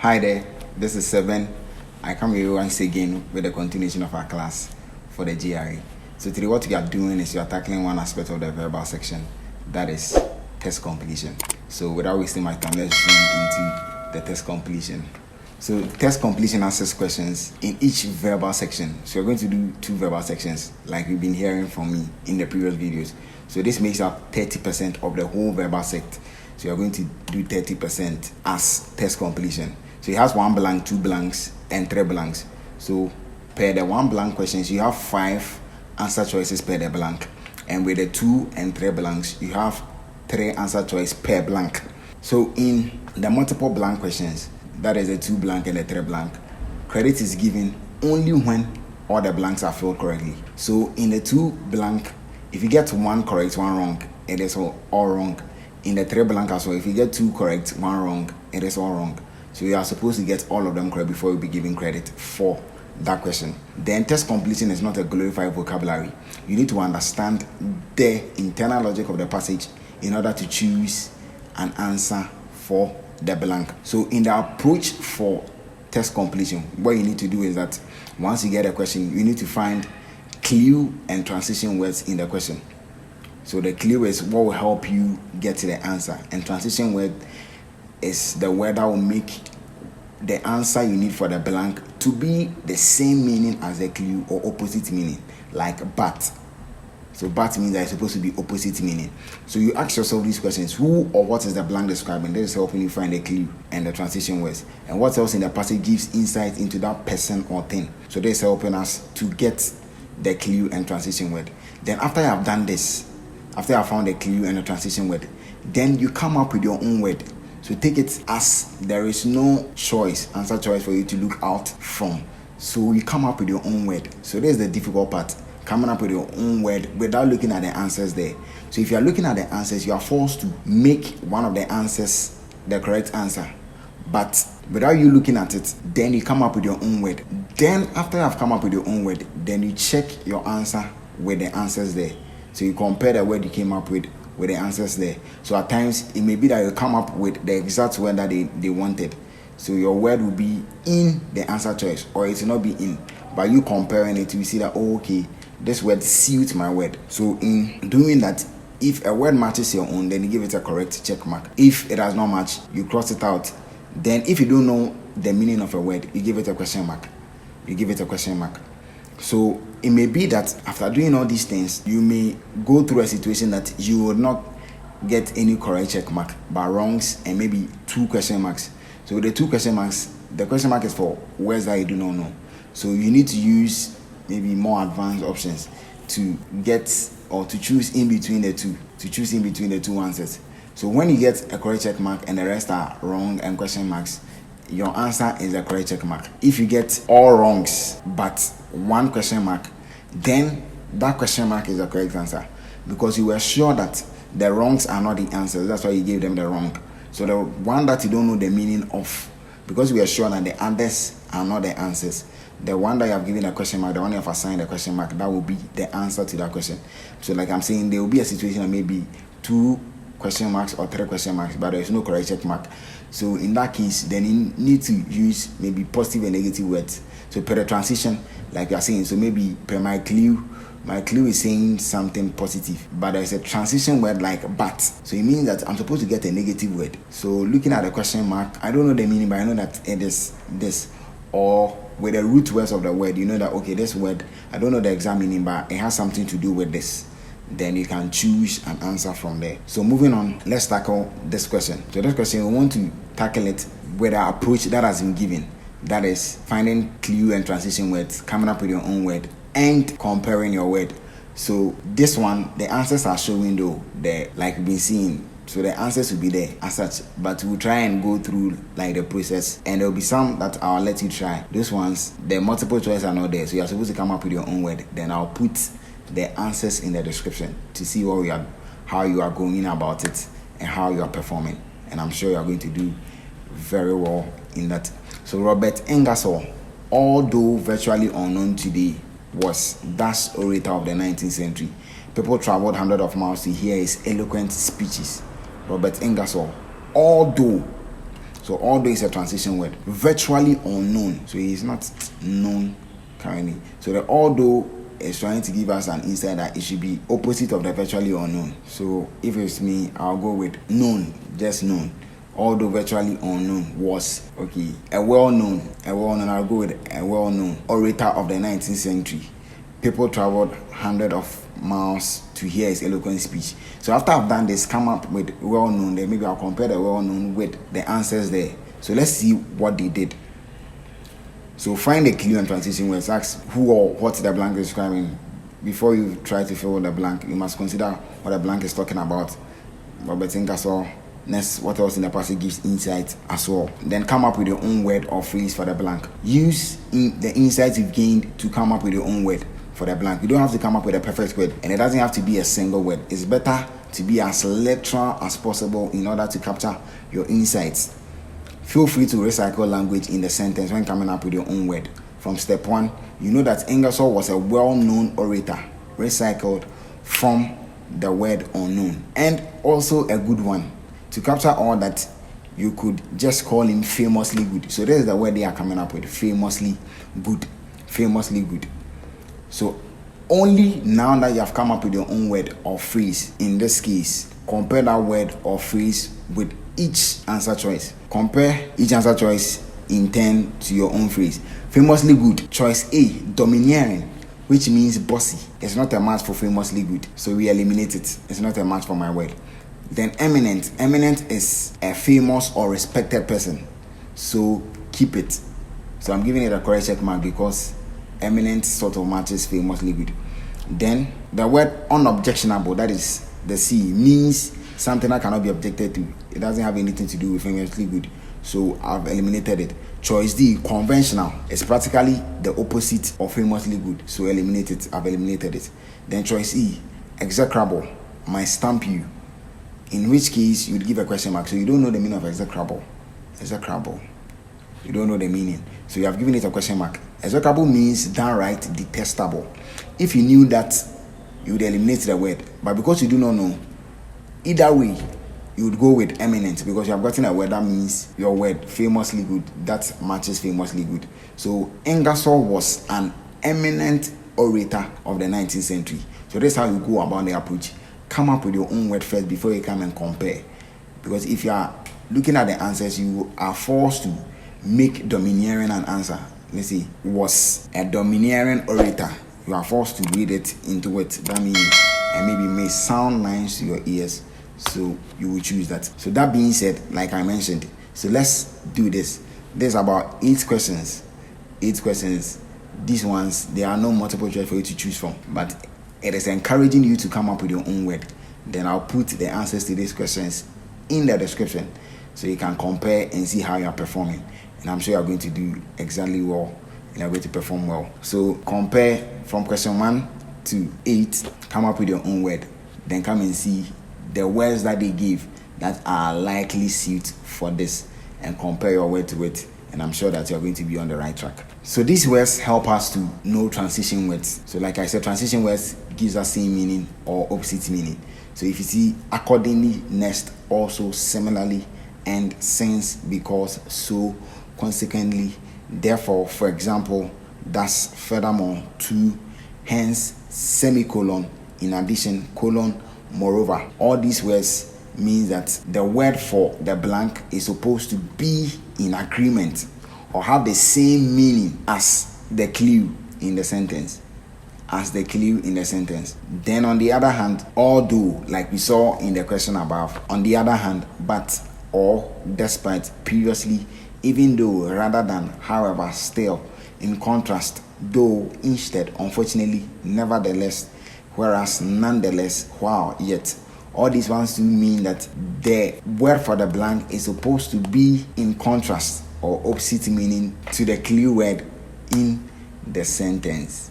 Hi there, this is Seven. I come here once again with the continuation of our class for the GRE. So today what we are doing is we are tackling one aspect of the verbal section, that is test completion. So without wasting my time, let's jump into the test completion. So test completion answers questions in each verbal section. So we're going to do 2 verbal sections like we've been hearing from me in the previous videos. So this makes up 30% of the whole verbal set. So you're going to do 30% as test completion. So it has 1 blank, 2 blanks, and 3 blanks. So per the 1 blank questions, you have 5 answer choices per the blank. And with the 2 and 3 blanks, you have 3 answer choices per blank. So in the multiple blank questions, that is the 2 blank and the 3 blank, credit is given only when all the blanks are filled correctly. So in the 2 blank, if you get 1 correct, 1 wrong, it is all wrong. In the 3 blank as well, if you get 2 correct, 1 wrong, it is all wrong. So you are supposed to get all of them correct before you be given credit for that question. Then test completion is not a glorified vocabulary. You need to understand the internal logic of the passage in order to choose an answer for the blank. So in the approach for test completion, what you need to do is that once you get a question, you need to find clue and transition words in the question. So the clue is what will help you get to the answer, and transition word is the word that will make the answer you need for the blank to be the same meaning as the clue or opposite meaning, like but. So but means that it's supposed to be opposite meaning. So you ask yourself these questions: who or what is the blank describing? This is helping you find the clue and the transition words. And what else in the passage gives insight into that person or thing? So this is helping us to get the clue and transition word. Then after you have done this, after you have found the clue and the transition word, then you come up with your own word. So take it as there is no answer choice for you to look out from. So you come up with your own word. So this is the difficult part, coming up with your own word without looking at the answers there. So if you are looking at the answers, you are forced to make one of the answers the correct answer. But without you looking at it, then you come up with your own word. Then after you have come up with your own word, then you check your answer with the answers there. So you compare the word you came up with the answers there. So at times it may be that you come up with the exact word that they wanted. So your word will be in the answer choice, or it will not be in. By you comparing it, you see that, oh, okay, this word suits my word. So in doing that, if a word matches your own, then you give it a correct check mark. If it does not match, you cross it out. Then if you don't know the meaning of a word, you give it a question mark. So it may be that after doing all these things, you may go through a situation that you will not get any correct check mark, but wrongs and maybe 2 question marks. So with the 2 question marks, the question mark is for words that you do not know. So you need to use maybe more advanced options to get or to choose in between the two answers. So when you get a correct check mark and the rest are wrong and question marks, your answer is a correct check mark. If you get all wrongs but 1 question mark, then that question mark is the correct answer, because you were sure that the wrongs are not the answers. That's why you gave them the wrong. So the one that you don't know the meaning of, because we are sure that the others are not the answers, the one that you have given a question mark, the one you have assigned a question mark, that will be the answer to that question. So like I'm saying, there will be a situation that maybe 2 question marks or 3 question marks, but there is no correct check mark. So in that case, then you need to use maybe positive and negative words. So per the transition, like you are saying, so maybe per my clue is saying something positive, but there's a transition word like but. So it means that I'm supposed to get a negative word. So looking at the question mark, I don't know the meaning, but I know that it is this. Or with the root words of the word, you know that, okay, this word, I don't know the exact meaning, but it has something to do with this. Then you can choose an answer from there. So moving on, let's tackle this question. So this question, we want to tackle it with an approach that has been given. That is finding clue and transition words, coming up with your own word, and comparing your word. So this one, the answers are showing though, like we've been seeing. So the answers will be there as such, but we'll try and go through like the process, and there'll be some that I'll let you try. Those ones, the multiple choice are not there, so you're supposed to come up with your own word. Then I'll put the answers in the description to see how you are going about it and how you are performing. And I'm sure you are going to do very well in that. So Robert Ingersoll, although virtually unknown today, was Dutch orator of the 19th century. People traveled hundreds of miles to hear his eloquent speeches. Robert Ingersoll, although So although it's a transition word, virtually unknown. So it's not known currently. So the although is trying to give us an insight that it should be opposite of the virtually unknown. So if it's me, I'll go with known, just known. Although virtually unknown was a well-known, I'll go with a well-known orator of the 19th century. People traveled hundreds of miles to hear his eloquent speech. So after I've done this, come up with well-known, then maybe I'll compare the well-known with the answers there. So let's see what they did. So find the clue and transition words. Ask who or what the blank is describing. Before you try to fill the blank, you must consider what the blank is talking about. Robert Ingersoll. Next, what else in the passage gives insight as well. Then come up with your own word or phrase for the blank. Use the insights you've gained to come up with your own word for the blank. You don't have to come up with a perfect word, and it doesn't have to be a single word. It's better to be as literal as possible in order to capture your insights. Feel free to recycle language in the sentence when coming up with your own word. From step 1, you know that Ingersoll was a well-known orator, recycled from the word unknown, and also a good one. To capture all that, you could just call him famously good. So this is the word they are coming up with, famously good. Famously good. So only now that you have come up with your own word or phrase, in this case, compare that word or phrase with each answer choice. Compare each answer choice in turn to your own phrase. Famously good. Choice A, domineering, which means bossy. It's not a match for famously good, so we eliminate it. It's not a match for my word. Then eminent. Eminent is a famous or respected person, so keep it. So I'm giving it a correct check mark because eminent sort of matches famously good. Then the word unobjectionable, that is the C, means something that cannot be objected to. It doesn't have anything to do with famously good, so I've eliminated it. Choice D, conventional, is practically the opposite of famously good, so eliminate it. I've eliminated it. Then choice E, execrable, might stamp you, in which case you'd give a question mark. So you don't know the meaning of execrable. You don't know the meaning, so you have given it a question mark. Execrable means downright detestable. If you knew that, you would eliminate the word, but because you do not know, either way you would go with eminent, because you have gotten a word that means your word famously good, that matches famously good. So Ingersoll was an eminent orator of the 19th century. So that's how you go about the approach. Come up with your own word first before you come and compare, because if you are looking at the answers, you are forced to make domineering an answer. Let's see, was a domineering orator. You are forced to read it into it. That means, and maybe may sound nice to your ears, so you will choose that. So that being said, like I mentioned, so let's do this. There's about 8 questions. These ones, there are no multiple choice for you to choose from, but it is encouraging you to come up with your own word. Then I'll put the answers to these questions in the description so you can compare and see how you are performing. And I'm sure you are going to do exactly well and you are going to perform well. So compare from question 1 to 8, come up with your own word. Then come and see the words that they give that are likely suited for this, and compare your word to it. And I'm sure that you're going to be on the right track. So these words help us to know transition words. So like I said, transition words gives us same meaning or opposite meaning. So if you see accordingly, next, also, similarly, and since, because, so, consequently, therefore, for example, thus, furthermore, to, hence, semicolon, in addition, colon, moreover. All these words means that the word for the blank is supposed to be in agreement or have the same meaning as the clue in the sentence. Then on the other hand, although, like we saw in the question above, on the other hand, but, or, despite, previously, even though, rather than, however, still, in contrast, though, instead, unfortunately, nevertheless, whereas, nonetheless, while, yet. All these ones do mean that the word for the blank is supposed to be in contrast or opposite meaning to the clear word in the sentence.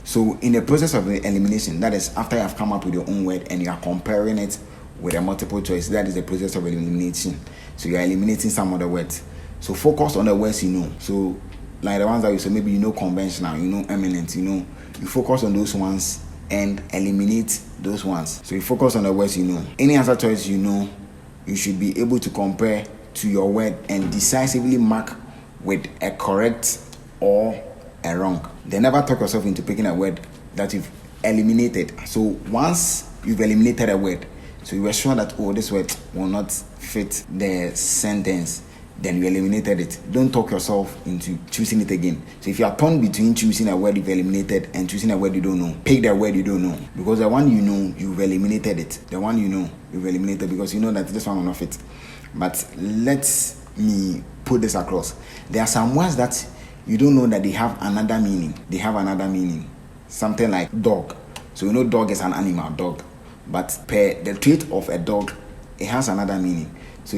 So in the process of the elimination, that is after you have come up with your own word and you are comparing it with a multiple choice, that is the process of elimination. So you are eliminating some of the words. So focus on the words you know. So like the ones that you say, maybe you know conventional, you know eminent, you focus on those ones and eliminate those ones. So you focus on the words you know. Any answer choice you know, you should be able to compare to your word and decisively mark with a correct or a wrong. Then never talk yourself into picking a word that you've eliminated. So once you've eliminated a word, so you were sure that, oh, this word will not fit the sentence, then you eliminated it. Don't talk yourself into choosing it again. So if you are torn between choosing a word you've eliminated and choosing a word you don't know, pick the word you don't know, because the one you know, you've eliminated it. The one you know, you've eliminated because you know that this one will not fit. But let me put this across. There are some words that you don't know that they have another meaning. They have another meaning. Something like dog. So you know dog is an animal, dog. But per the trait of a dog, it has another meaning. So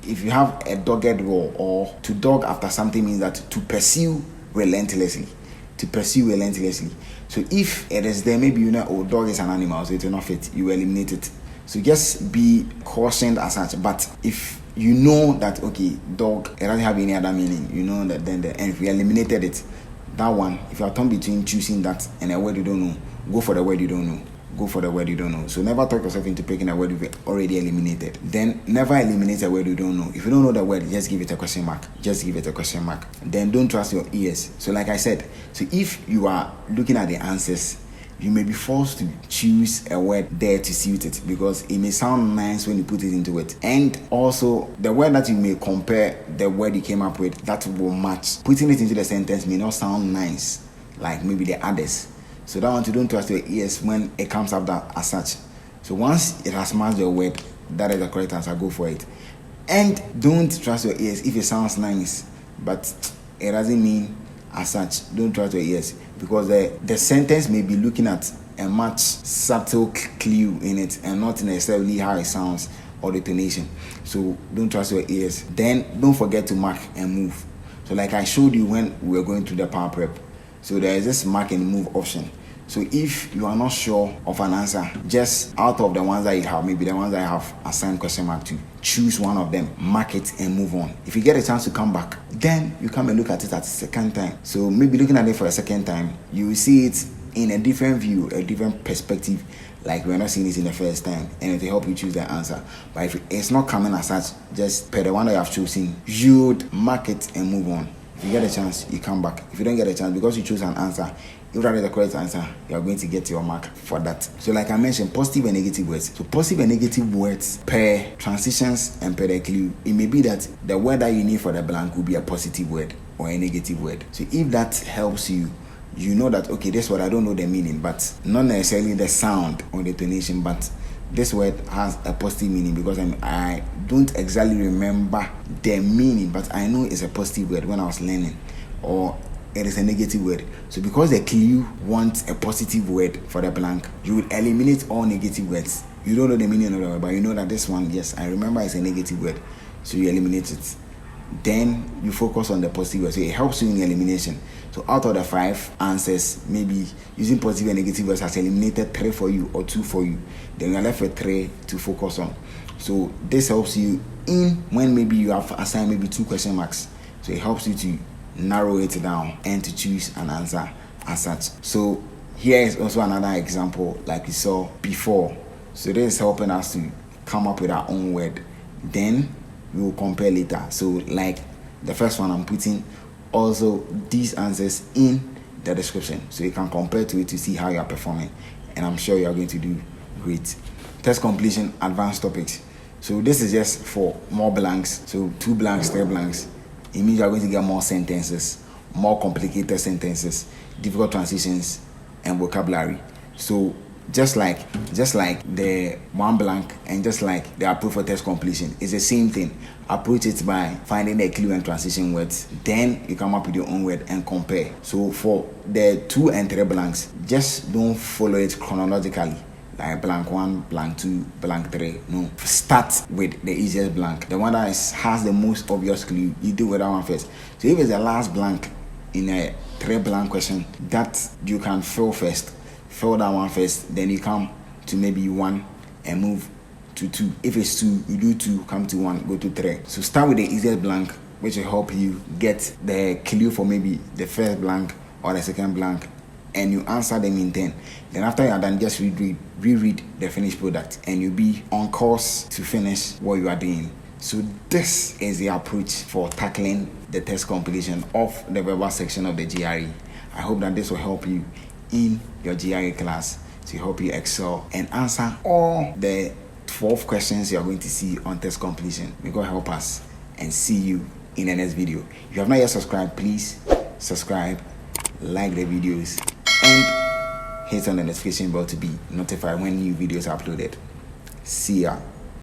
if you have a dogged roar, or to dog after something means that to pursue relentlessly. To pursue relentlessly. So if it is there, maybe you know, oh, dog is an animal, so it will not fit. You eliminate it. So just be cautioned as such. But if you know that, okay, dog, it doesn't have any other meaning, you know that then and if you eliminated it, that one, if you are torn between choosing that and a word you don't know, go for the word you don't know. Go for the word you don't know. So never talk yourself into picking a word you've already eliminated. Then never eliminate a word you don't know. If you don't know the word, just give it a question mark. Just give it a question mark. Then don't trust your ears. So like I said, so if you are looking at the answers, you may be forced to choose a word there to suit it, because it may sound nice when you put it into it. And also, the word that you may compare the word you came up with that will match, putting it into the sentence may not sound nice like maybe the others. So that one, you don't trust your ears when it comes up that as such. So once it has matched your word, that is the correct answer, go for it. And don't trust your ears if it sounds nice, but it doesn't mean as such. Don't trust your ears, because the sentence may be looking at a much subtle clue in it and not necessarily how it sounds or the tonation. So don't trust your ears. Then don't forget to mark and move. So like I showed you when we were going through the power prep, so there is this mark and move option. So if you are not sure of an answer, just out of the ones that you have, maybe the ones that I have assigned question mark to, choose one of them, mark it and move on. If you get a chance to come back, then you come and look at it at the second time. So maybe looking at it for a second time, you will see it in a different view, a different perspective, like we're not seeing it in the first time, and it will help you choose the answer. But if it's not coming as such, just per the one that you have chosen, you would mark it and move on. If you get a chance, you come back. If you don't get a chance, because you choose an answer, if that is the correct answer, you are going to get your mark for that. So like I mentioned, positive and negative words. So positive and negative words per transitions and per the clue, it may be that the word that you need for the blank will be a positive word or a negative word. So if that helps you, you know that, okay, this word I don't know the meaning, but not necessarily the sound or the tonation, but this word has a positive meaning, because I don't exactly remember the meaning, but I know it's a positive word when I was learning, or it is a negative word. So because the clue wants a positive word for the blank, you will eliminate all negative words. You don't know the meaning of the word, but you know that this one, yes, I remember it's a negative word, so you eliminate it. Then you focus on the positive word. So it helps you in elimination. So out of the 5 answers, maybe using positive and negative words has eliminated 3 for you or 2 for you. Then you're left with 3 to focus on. So this helps you in when maybe you have assigned maybe 2 question marks. So it helps you to narrow it down and to choose an answer as such. So here is also another example like we saw before. So this is helping us to come up with our own word. Then we will compare later. So like the first one, I'm putting also these answers in the description, so you can compare to it to see how you are performing, and I'm sure you are going to do great. Test completion, advanced topics. So this is just for more blanks. So 2 blanks, 3 blanks. It means you are going to get more sentences, more complicated sentences, difficult transitions, and vocabulary. So just like the 1 blank and just like the approach for test completion, it's the same thing. Approach it by finding the clue and transition words, then you come up with your own word and compare. So for the 2 and 3 blanks, just don't follow it chronologically, like blank 1, blank 2, blank 3. No, start with the easiest blank, the one that has the most obvious clue. You do with that one first. So if it's the last blank in a 3 blank question that you can fill that one first, then you come to maybe 1 and move to 2. If it's 2, you do 2, come to 1, go to 3. So start with the easiest blank, which will help you get the clue for maybe the first blank or the second blank, and you answer them in 10. Then after you are done, just reread the finished product, and you'll be on course to finish what you are doing. So this is the approach for tackling the test completion of the verbal section of the GRE. I hope that this will help you in your GRE class to help you excel and answer all the 12 questions you are going to see on test completion. May God help us, and see you in the next video. If you have not yet subscribed, please subscribe, like the videos, and hit on the notification bell to be notified when new videos are uploaded. See ya.